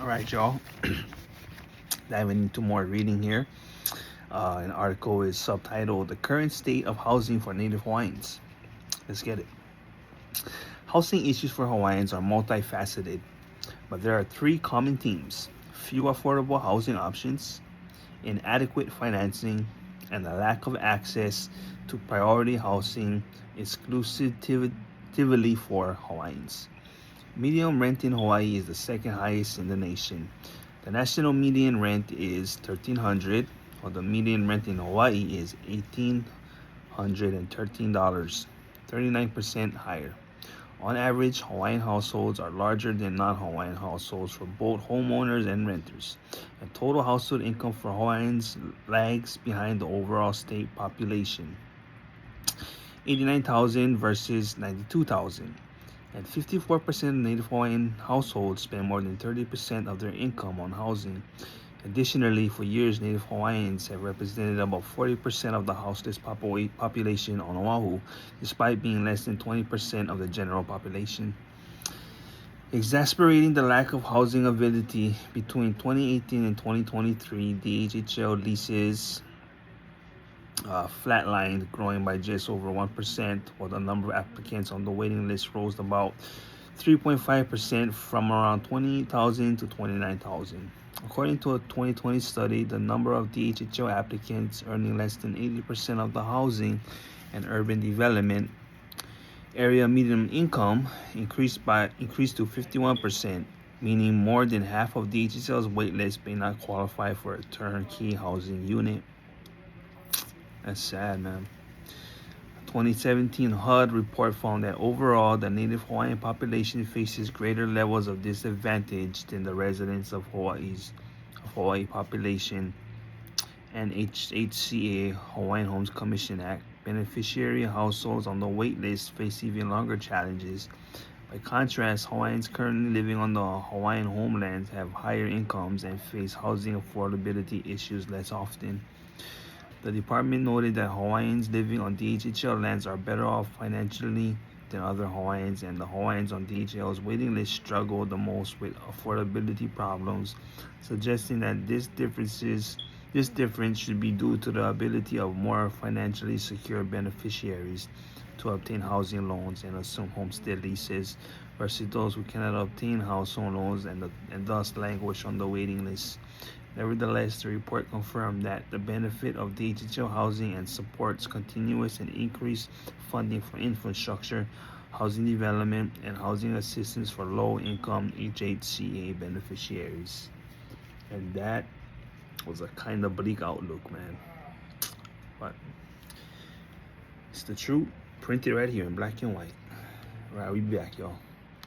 All right, y'all. Diving into more reading here. An article is subtitled "The Current State of Housing for Native Hawaiians." Let's get it. Housing issues for Hawaiians are multifaceted, but there are three common themes: few affordable housing options, inadequate financing, and the lack of access to priority housing exclusively for Hawaiians. Median rent in Hawaii is the second highest in the nation. The national median rent is $1,300, while the median rent in Hawaii is $1,813, 39% higher. On average, Hawaiian households are larger than non-Hawaiian households for both homeowners and renters, and total household income for Hawaiians lags behind the overall state population. 89,000 versus 92,000. And 54% of Native Hawaiian households spend more than 30% of their income on housing. Additionally, for years, Native Hawaiians have represented about 40% of the houseless population on Oahu, despite being less than 20% of the general population. Exasperating the lack of housing availability between 2018 and 2023, DHHL leases flatlined, growing by just over 1%, while the number of applicants on the waiting list rose about 3.5% from around 28,000 to 29,000. According to a 2020 study, the number of DHHL applicants earning less than 80% of the housing and urban development area median income increased to 51%, meaning more than half of DHHL's waitlist may not qualify for a turnkey housing unit. That's sad, man. 2017 HUD report found that overall, the Native Hawaiian population faces greater levels of disadvantage than the residents of Hawaii population. And HHCA, Hawaiian Homes Commission Act, beneficiary households on the wait list face even longer challenges. By contrast, Hawaiians currently living on the Hawaiian homeland have higher incomes and face housing affordability issues less often. The department noted that Hawaiians living on DHHL lands are better off financially than other Hawaiians, and the Hawaiians on DHL's waiting list struggle the most with affordability problems, suggesting that this difference should be due to the ability of more financially secure beneficiaries to obtain housing loans and assume homestead leases versus those who cannot obtain household loans and thus languish on the waiting list. Nevertheless, the report confirmed that the benefit of digital housing and supports continuous and increased funding for infrastructure, housing development, and housing assistance for low-income HHCA beneficiaries. And that was a kind of bleak outlook, man. But it's the truth, printed right here in black and white. All right, we be back, y'all.